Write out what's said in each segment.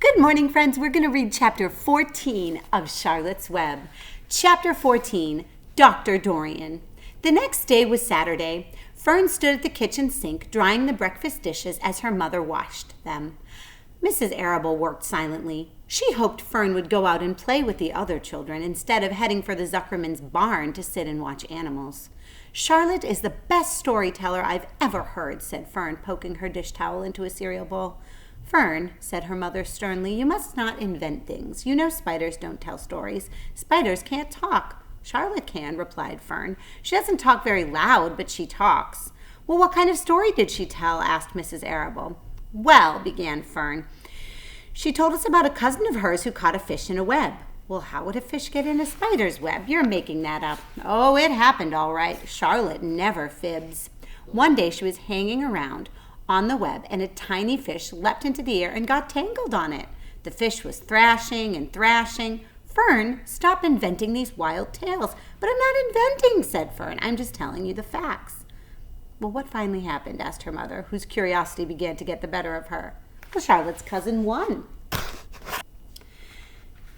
Good morning, friends. We're going to read chapter 14 of Charlotte's Web. Chapter 14, Dr. Dorian. The next day was Saturday. Fern stood at the kitchen sink, drying the breakfast dishes as her mother washed them. Mrs. Arable worked silently. She hoped Fern would go out and play with the other children instead of heading for the Zuckerman's barn to sit and watch animals. Charlotte is the best storyteller I've ever heard, said Fern, poking her dish towel into a cereal bowl. Fern, said her mother sternly, you must not invent things. You know spiders don't tell stories. Spiders can't talk. Charlotte can, replied Fern. She doesn't talk very loud, but she talks. Well, what kind of story did she tell? Asked Mrs. Arable. Well, began Fern, she told us about a cousin of hers who caught a fish in a web. Well, how would a fish get in a spider's web? You're making that up. Oh, it happened all right. Charlotte never fibs. One day she was hanging around on the web, and a tiny fish leapt into the air and got tangled on it. The fish was thrashing and thrashing. Fern, stop inventing these wild tales. But I'm not inventing, said Fern. I'm just telling you the facts. Well, what finally happened? Asked her mother, whose curiosity began to get the better of her. Well, Charlotte's cousin won.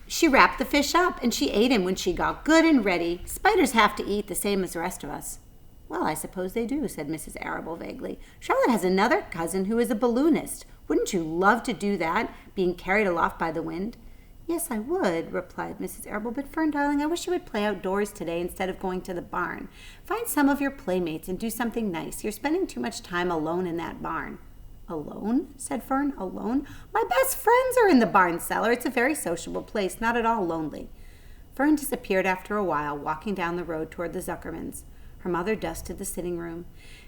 She wrapped the fish up, and she ate him when she got good and ready. Spiders have to eat the same as the rest of us. Well, I suppose they do, said Mrs. Arable vaguely. Charlotte has another cousin who is a balloonist. Wouldn't you love to do that, being carried aloft by the wind? Yes, I would, replied Mrs. Arable, but Fern, darling, I wish you would play outdoors today instead of going to the barn. Find some of your playmates and do something nice. You're spending too much time alone in that barn. Alone? Said Fern. Alone? My best friends are in the barn cellar. It's a very sociable place, not at all lonely. Fern disappeared after a while, walking down the road toward the Zuckermans. Her mother dusted the sitting room.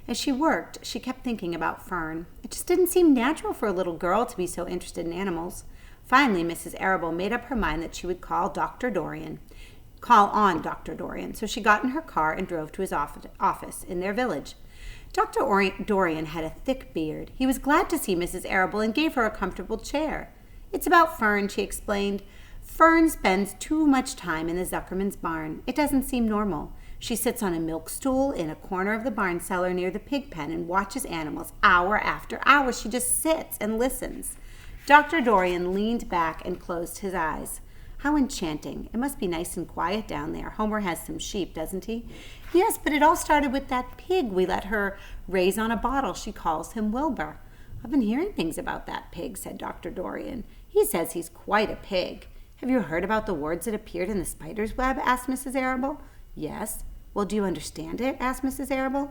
As she worked, she kept thinking about Fern. It just didn't seem natural for a little girl to be so interested in animals. Finally, Mrs. Arable made up her mind that she would call on Dr. Dorian. So she got in her car and drove to his office in their village. Dr. Dorian had a thick beard. He was glad to see Mrs. Arable and gave her a comfortable chair. It's about Fern, she explained. Fern spends too much time in the Zuckerman's barn. It doesn't seem normal. She sits on a milk stool in a corner of the barn cellar near the pig pen and watches animals hour after hour. She just sits and listens. Dr. Dorian leaned back and closed his eyes. How enchanting. It must be nice and quiet down there. Homer has some sheep, doesn't he? Yes, but it all started with that pig we let her raise on a bottle. She calls him Wilbur. I've been hearing things about that pig, said Dr. Dorian. He says he's quite a pig. Have you heard about the words that appeared in the spider's web? Asked Mrs. Arable. Yes. Well, do you understand it? Asked Mrs. Arable.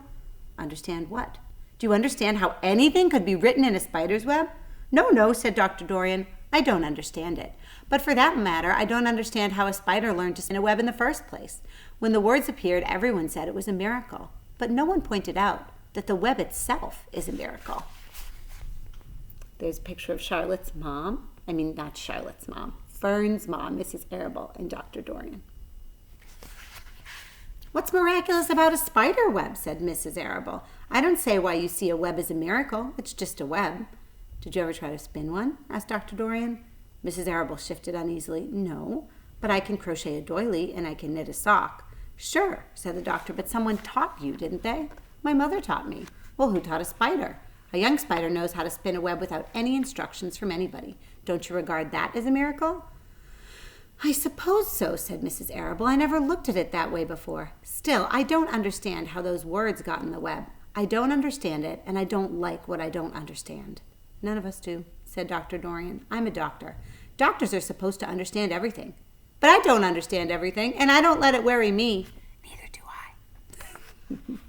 Understand what? Do you understand how anything could be written in a spider's web? No, said Dr. Dorian. I don't understand it. But for that matter, I don't understand how a spider learned to spin a web in the first place. When the words appeared, everyone said it was a miracle. But no one pointed out that the web itself is a miracle. There's a picture of Charlotte's mom. Not Charlotte's mom. Fern's mom, Mrs. Arable, and Dr. Dorian. What's miraculous about a spider web? Said Mrs. Arable. I don't say why you see a web as a miracle. It's just a web. Did you ever try to spin one? Asked Dr. Dorian. Mrs. Arable shifted uneasily. No, but I can crochet a doily and I can knit a sock. Sure, said the doctor, but someone taught you, didn't they? My mother taught me. Well, who taught a spider? A young spider knows how to spin a web without any instructions from anybody. Don't you regard that as a miracle? I suppose so, said Mrs. Arable. I never looked at it that way before. Still, I don't understand how those words got in the web. I don't understand it, and I don't like what I don't understand. None of us do, said Dr. Dorian. I'm a doctor. Doctors are supposed to understand everything. But I don't understand everything, and I don't let it worry me. Neither do I.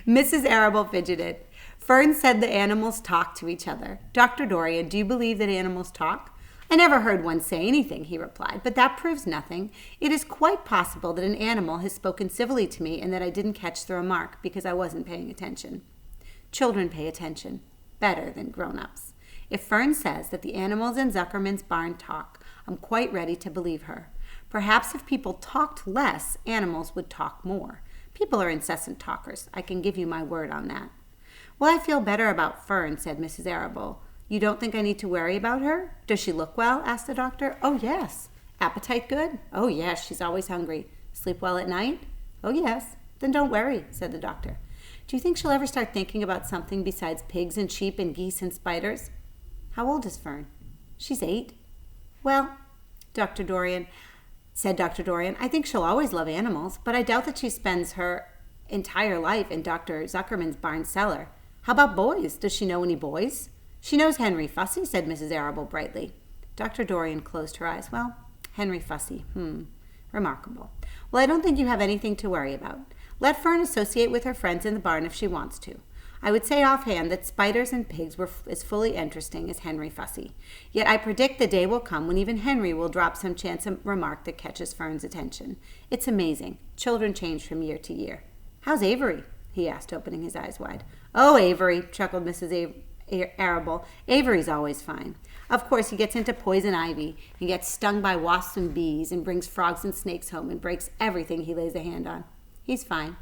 Mrs. Arable fidgeted. Fern said the animals talk to each other. Dr. Dorian, do you believe that animals talk? I never heard one say anything, he replied, but that proves nothing. It is quite possible that an animal has spoken civilly to me and that I didn't catch the remark because I wasn't paying attention. Children pay attention better than grown-ups. If Fern says that the animals in Zuckerman's barn talk, I'm quite ready to believe her. Perhaps if people talked less, animals would talk more. People are incessant talkers. I can give you my word on that. Well, I feel better about Fern, said Mrs. Arable. You don't think I need to worry about her? Does she look well? Asked the doctor. Oh, yes. Appetite good? Oh, yes, she's always hungry. Sleep well at night? Oh, yes. Then don't worry, said the doctor. Do you think she'll ever start thinking about something besides pigs and sheep and geese and spiders? How old is Fern? She's 8. Well, Dr. Dorian, said Dr. Dorian, I think she'll always love animals, but I doubt that she spends her entire life in Dr. Zuckerman's barn cellar. How about boys? Does she know any boys? She knows Henry Fussy, said Mrs. Arable brightly. Dr. Dorian closed her eyes. Well, Henry Fussy, remarkable. Well, I don't think you have anything to worry about. Let Fern associate with her friends in the barn if she wants to. I would say offhand that spiders and pigs were as fully interesting as Henry Fussy. Yet I predict the day will come when even Henry will drop some chance remark that catches Fern's attention. It's amazing. Children change from year to year. How's Avery? He asked, opening his eyes wide. Oh, Avery, chuckled Mrs. Arable. Avery's always fine. Of course, he gets into poison ivy and gets stung by wasps and bees and brings frogs and snakes home and breaks everything he lays a hand on. He's fine.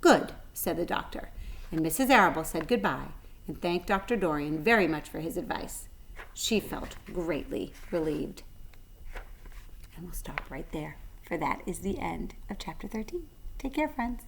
Good, said the doctor. And Mrs. Arable said goodbye and thanked Dr. Dorian very much for his advice. She felt greatly relieved. And we'll stop right there, for that is the end of Chapter 13. Take care, friends.